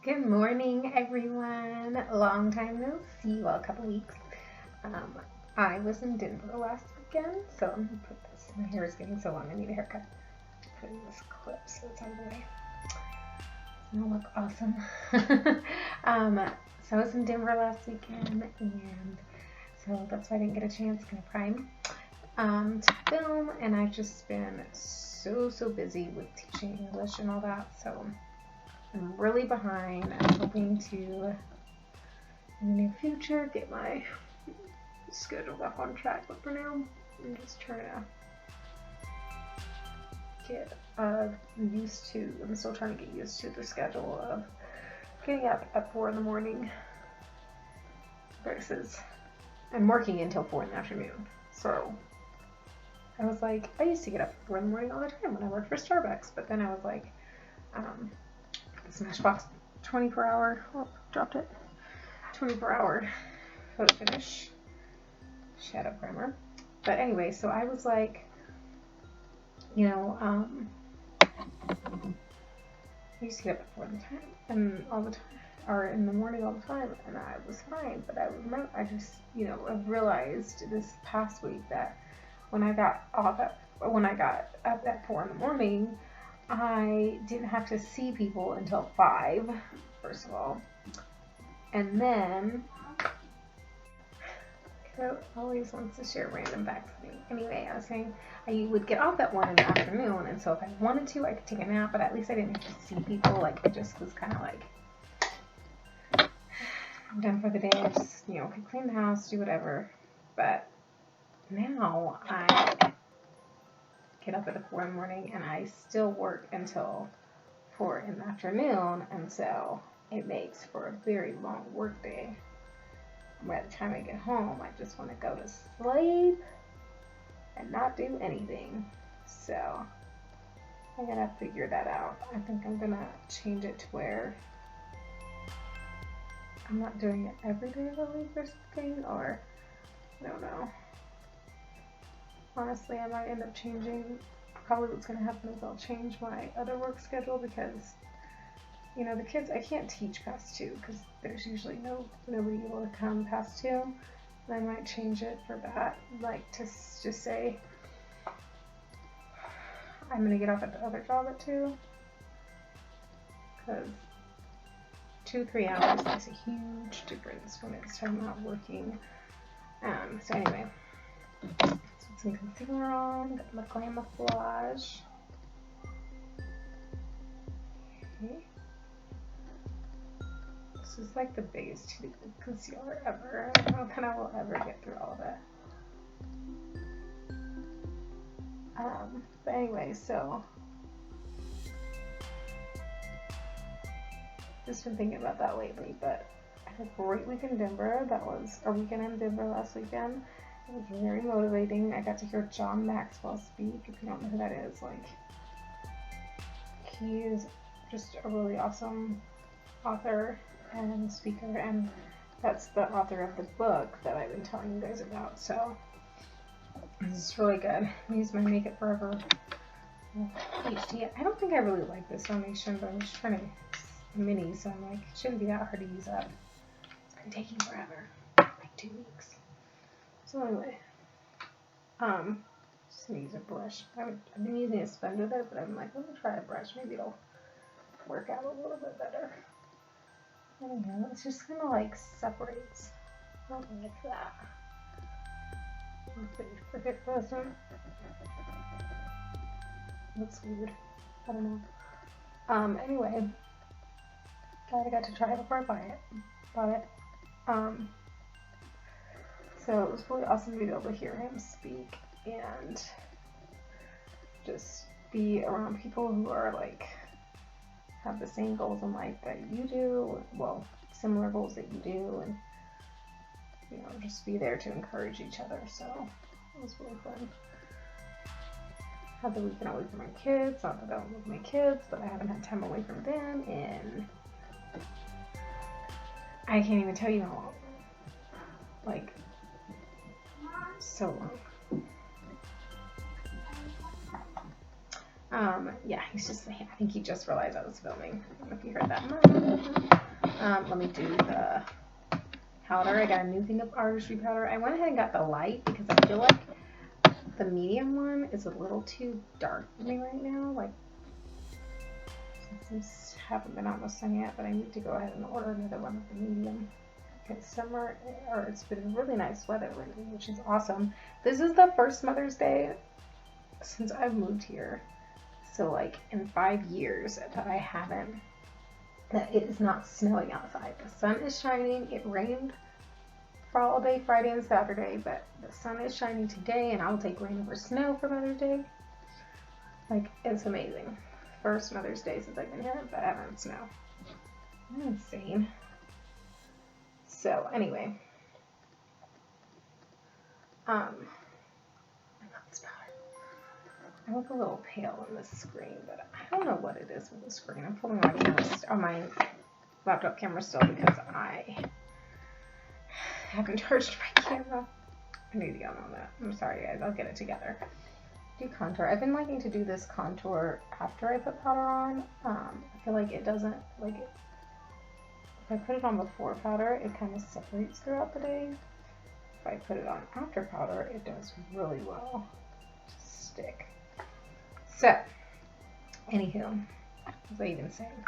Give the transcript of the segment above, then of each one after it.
Good morning, everyone. Long time no see. Well, a couple weeks. Um, I was in Denver last weekend, so I'm gonna put this. My hair is getting so long. I need a haircut. Putting this clip so it's out of the way. It'll look awesome. So I was in Denver last weekend, and so that's why I didn't get a chance to prime to film. And I've just been so busy with teaching English and all that. So I'm really behind. I'm hoping to, in the near future, get my schedule back on track. But for now, I'm just trying to get I'm still trying to get used to the schedule of getting up at 4 in the morning versus I'm working until 4 in the afternoon. So I was like, I used to get up at 4 in the morning all the time when I worked for Starbucks, but then I was like, Smashbox 24-hour, dropped it, 24-hour photo finish shadow primer. But anyway, so I was like, I used to get up at 4 all the time, or in the morning all the time, and I was fine. But I realized this past week that when I got up at 4 in the morning, I didn't have to see people until 5, first of all. And then, Kiddo always wants to share random facts with me. Anyway, I was saying I would get off at 1 in the afternoon, and so if I wanted to, I could take a nap, but at least I didn't have to see people. Like, I just was kind of like, I'm done for the day. I just, could clean the house, do whatever. But now I get up at 4 in the morning, and I still work until 4 in the afternoon, and so it makes for a very long work day. By the time I get home, I just want to go to sleep and not do anything. So I gotta figure that out. I think I'm gonna change it to where I'm not doing it every day of the week or something, or I don't know. Honestly, I might end up changing. Probably what's going to happen is I'll change my other work schedule because, the kids, I can't teach past 2 because there's usually nobody able to come past 2. And I might change it for that, like to just say I'm going to get off at the other job at 2 because 2-3 hours makes a huge difference when it's time not working. So anyway. Some concealer on, got my camouflage. Okay. This is like the biggest tube of concealer ever. I don't know that I will ever get through all of it. But anyway, so just been thinking about that lately, but I had a great week in Denver. That was our weekend in Denver last weekend. It was very motivating. I got to hear John Maxwell speak. If you don't know who that is, he is just a really awesome author and speaker, and that's the author of the book that I've been telling you guys about. So this is really good. I use my Make It Forever HD. I don't think I really like this foundation, but I'm just trying to mini, so I'm like, it shouldn't be that hard to use up. It's been taking forever, like 2 weeks. So anyway, just gonna use a brush. I've been using a sponge with it, but I'm like, let me try a brush. Maybe it'll work out a little bit better. I don't know. It's just kind of like separates. I don't like that. Perfect present. Looks weird. I don't know. Anyway, glad I got to try it before I bought it. So it was really awesome to be able to hear him speak and just be around people who are have the same goals in life that you do, similar goals that you do, and just be there to encourage each other. So it was really fun. Had the weekend away from my kids, not that I don't love my kids, but I haven't had time away from them in I can't even tell you how long. So long. Yeah, he's just, I think he just realized I was filming. I don't know if you heard that. Let me do the powder. I got a new thing of artistry powder. I went ahead and got the light because I feel like the medium one is a little too dark for me right now. Like, since I haven't been out in the sun yet, but I need to go ahead and order another one of the medium. It's summer, or it's been really nice weather lately, which is awesome. This is the first Mother's Day since I've moved here. So like in 5 years that it is not snowing outside. The sun is shining. It rained for all day Friday and Saturday, but the sun is shining today, and I'll take rain over snow for Mother's Day. Like, it's amazing. First Mother's Day since I've been here that I haven't snow. That's insane. So anyway, I love this powder. I look a little pale on this screen, but I don't know what it is with the screen. I'm pulling my camera on my laptop camera still because I haven't charged my camera. I need to get on that. I'm sorry, guys. I'll get it together. Do contour. I've been liking to do this contour after I put powder on. I feel like it doesn't, like, if I put it on before powder, it kind of separates throughout the day. If I put it on after powder, it does really well to stick. So, anywho, what was I even saying?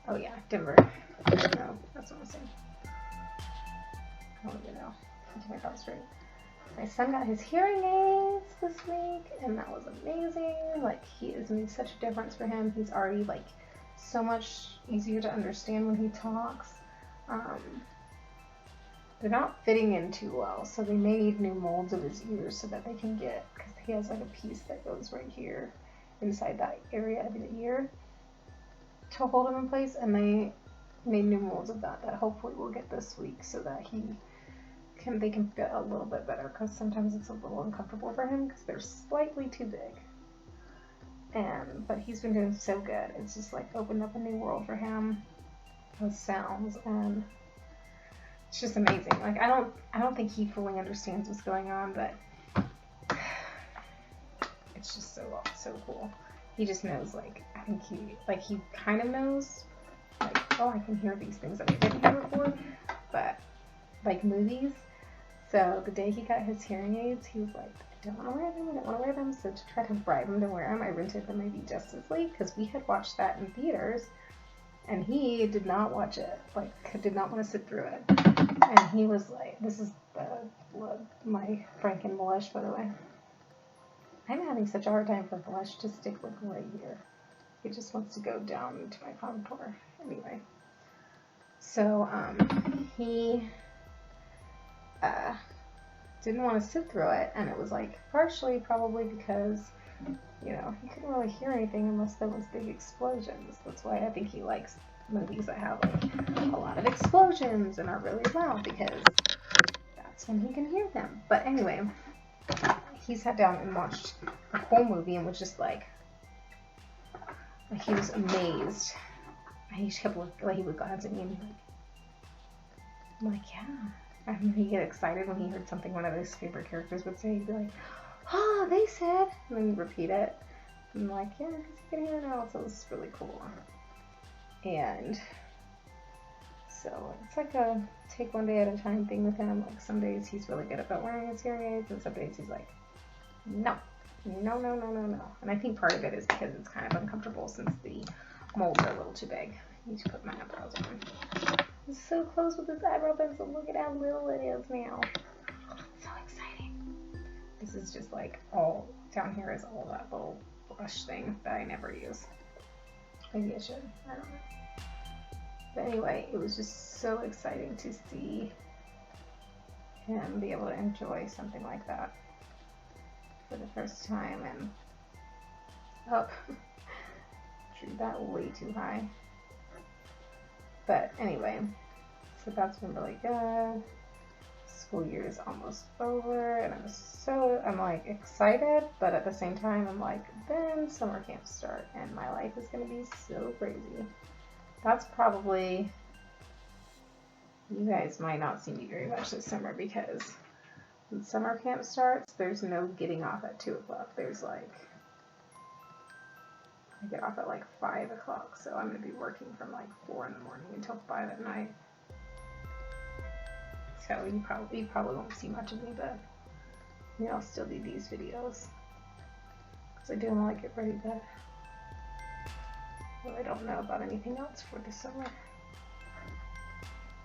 Oh yeah, Denver. No, that's what I'm saying. I don't even know. Keep my thoughts straight. My son got his hearing aids this week, and that was amazing. Like, it has made such a difference for him. He's already, like, so much easier to understand when he talks. They're not fitting in too well, so they may need new molds of his ears so that they can get, because he has, like, a piece that goes right here inside that area of the ear to hold him in place, and they made new molds of that hopefully we'll get this week so that they can fit a little bit better, because sometimes it's a little uncomfortable for him because they're slightly too big. But he's been doing so good. It's just like opened up a new world for him with sounds, and it's just amazing. Like, I don't think he fully understands what's going on, but it's just so cool. He just knows, like, I think he kind of knows, like, oh, I can hear these things that I didn't hear before, but like movies. So the day he got his hearing aids, he was like, I don't want to wear them, I don't want to wear them. So to try to bribe him to wear them, I rented the movie Justice League, because we had watched that in theaters, and he did not watch it, like, did not want to sit through it. And he was like, this is my Franken blush, by the way. I'm having such a hard time for blush to stick like right here. It just wants to go down into my contour. Anyway. So, he didn't want to sit through it, and it was like partially probably because, you know, he couldn't really hear anything unless there was big explosions. That's why I think he likes movies that have like a lot of explosions and are really loud, because that's when he can hear them. But anyway, he sat down and watched the whole movie and was just like he was amazed. And he just kept looking, like, he would glance at me and be like, I'm like, yeah. And he'd get excited when he heard something one of his favorite characters would say. He'd be like, oh, they said, and then he'd repeat it. I'm like, yeah, because you can hear it now, so it's really cool. And so it's like a take one day at a time thing with him. Like, some days he's really good about wearing his hearing aids, and some days he's like, no. And I think part of it is because it's kind of uncomfortable since the molds are a little too big. I need to put my eyebrows on. It's so close with this eyebrow pencil. Look at how little it is now. So exciting. This is just like all down here is all that little brush thing that I never use. Maybe I should. I don't know. But anyway, it was just so exciting to see him be able to enjoy something like that for the first time. And drew that way too high. But anyway, so that's been really good. School year is almost over, and I'm like excited, but at the same time I'm like, then summer camp start, and my life is gonna be so crazy. That's probably, you guys might not see me very much this summer, because when summer camp starts, there's no getting off at 2 o'clock. There's like I get off at like 5 o'clock, so I'm going to be working from like 4 in the morning until 5 at night. So you probably won't see much of me, but I'll still do these videos because I do want to get ready to. Well, I don't know about anything else for the summer.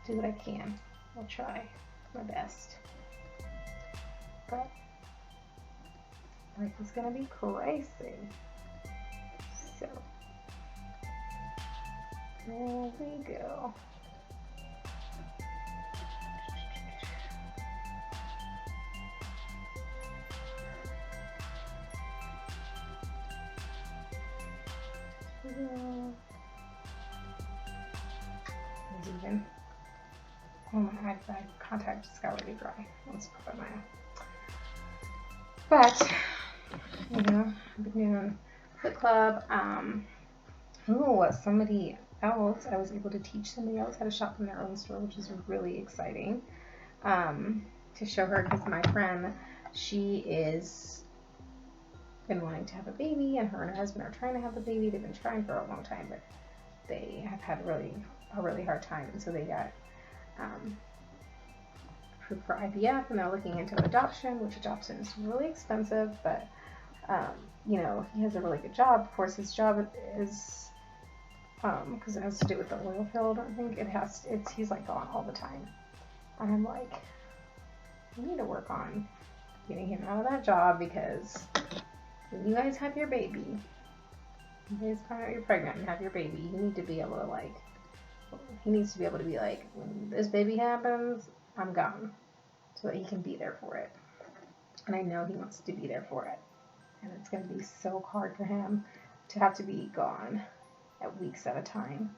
Do what I can. I'll try my best. But life is gonna be crazy. So there we go. Even oh my eye contact just got really dry. Let's put my eye. But I've been doing Foot Club. Somebody else, I was able to teach somebody else how to shop in their own store, which is really exciting. To show her, because my friend, she is been wanting to have a baby, and her husband are trying to have a baby. They've been trying for a long time, but they have had a really hard time, and so they got approved for IVF, and they're looking into adoption, which adoption is really expensive, but he has a really good job. Of course, his job is because it has to do with the oil field. I think he's like gone all the time, and I'm like, you need to work on getting him out of that job, because when you guys have your baby, you guys find out you're pregnant and have your baby, you need to be able to he needs to be able to be like, when this baby happens, I'm gone, so that he can be there for it. And I know he wants to be there for it, and it's going to be so hard for him to have to be gone at weeks at a time.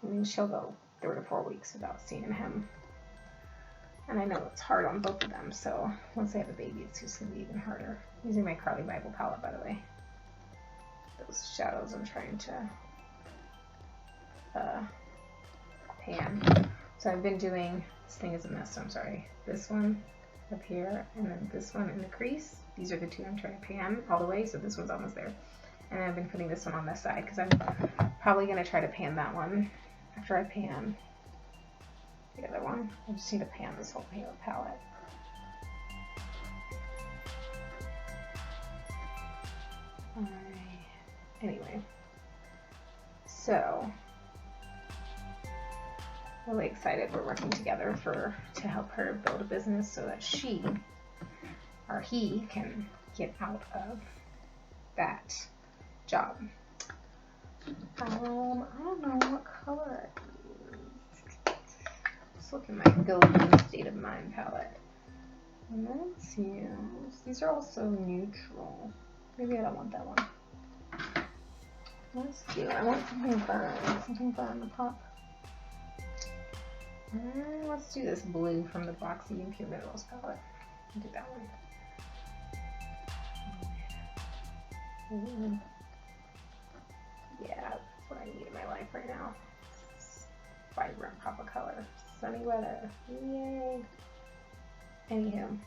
I mean, she'll go 3 to 4 weeks without seeing him, and I know it's hard on both of them, so once they have a baby, it's just going to be even harder. I'm using my Carly Bible palette, by the way. Those shadows I'm trying to pan. So I've been doing, this thing is a mess, so I'm sorry. This one up here, and then this one in the crease. These are the two I'm trying to pan all the way, so this one's almost there. And I've been putting this one on this side, because I'm probably going to try to pan that one after I pan the other one. I just need to pan this whole palette. Anyway, so really excited we're working together to help her build a business so that she or he can get out of that job. I don't know what color I use. Let's look at my Golden State of Mind palette. Let's use, these are also neutral. Maybe I don't want that one. I want something fun to pop. Let's do this blue from the Boxy and Pure Minerals palette. I'll do that one. Yeah, that's what I need in my life right now. Vibrant pop of color. Sunny weather. Yay. Anywho.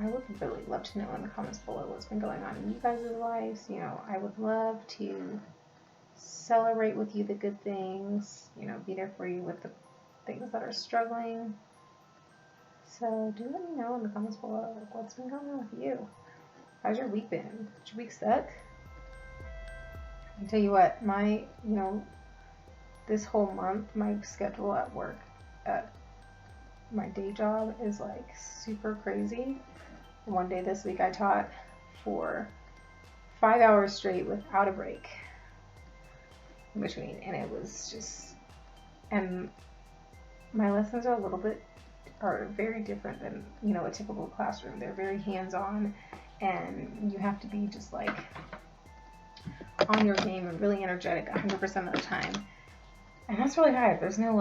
I would really love to know in the comments below what's been going on in you guys' lives. I would love to celebrate with you the good things, be there for you with the things that are struggling. So do let me know in the comments below, what's been going on with you. How's your week been? Did your week suck? I tell you what, this whole month, my schedule at work, at my day job, is like super crazy. One day this week I taught for 5 hours straight without a break in between, and it was just, and my lessons are very different than a typical classroom. They're very hands-on, and you have to be just like on your game and really energetic 100% of the time, and that's really hard. There's no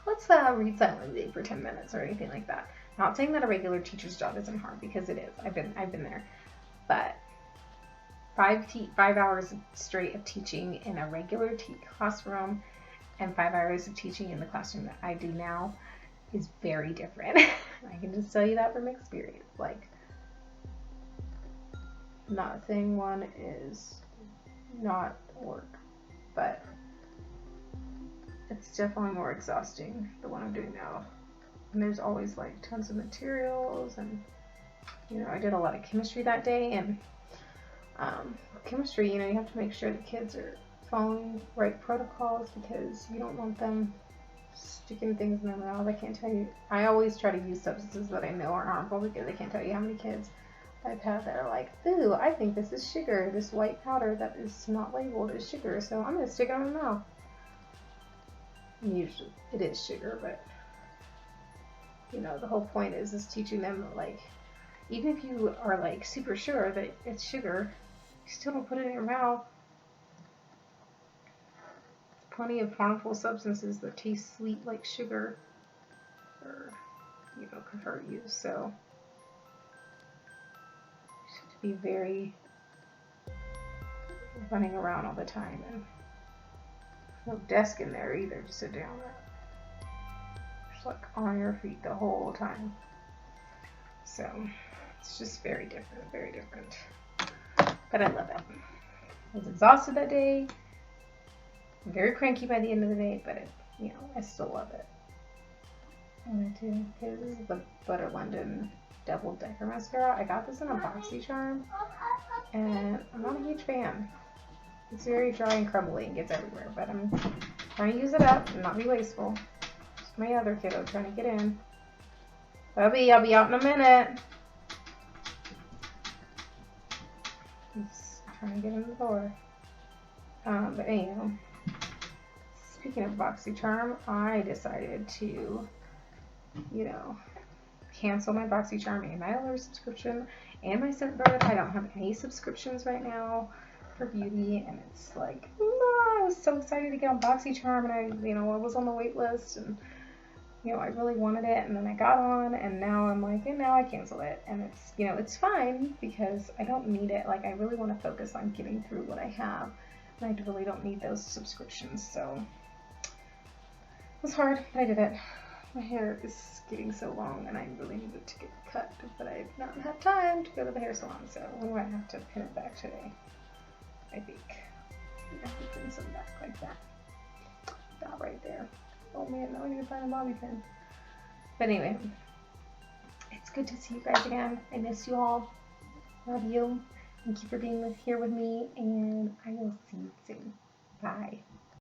let's read silently for 10 minutes or anything like that. Not saying that a regular teacher's job isn't hard, because it is. I've been there. But 5 hours straight of teaching in a regular classroom and 5 hours of teaching in the classroom that I do now is very different. I can just tell you that from experience. Like, not saying one is not work, but it's definitely more exhausting, the one I'm doing now. And there's always like tons of materials, and you know, I did a lot of chemistry that day, and chemistry, you know, you have to make sure the kids are following right protocols because you don't want them sticking things in their mouth. I can't tell you. I always try to use substances that I know are harmful because I can't tell you how many kids I've had that are like, ooh, I think this is sugar. This white powder that is not labeled is sugar, so I'm going to stick it in my mouth. And usually it is sugar, but you know, the whole point is teaching them that, like, even if you are like super sure that it's sugar, you still don't put it in your mouth. Plenty of harmful substances that taste sweet like sugar or, you know, could hurt you. So you have to be very running around all the time, and no desk in there either to sit down at. Just like on your feet the whole time. So it's just very different, very different. But I love it. I was exhausted that day. I'm very cranky by the end of the day, but it, you know, I still love it. And I do, because this is the Butter London Double Decker Mascara. I got this in a BoxyCharm, and I'm not a huge fan. It's very dry and crumbly and gets everywhere, but I'm trying to use it up and not be wasteful. Just my other kiddo trying to get in. Bubby, I'll be out in a minute. He's trying to get in the door. But anyhow, speaking of BoxyCharm, I decided to, you know, cancel my BoxyCharm and my other subscription and my Scentbird. I don't have any subscriptions right now for beauty, and it's like, I was so excited to get on BoxyCharm, and I was on the wait list, and you know, I really wanted it, and then I got on, and now I'm like, and now I cancel it, and it's, you know, it's fine because I don't need it. Like, I really want to focus on getting through what I have, and I really don't need those subscriptions. So it was hard, but I did it. My hair is getting so long, and I really needed to get cut, but I've not had time to go to the hair salon, so we might have to pin it back today, I think. I have to pin some back like that. That right there. Oh man, now I need to find a bobby pin. But anyway, it's good to see you guys again. I miss you all. Love you. Thank you for being here with me, and I will see you soon. Bye.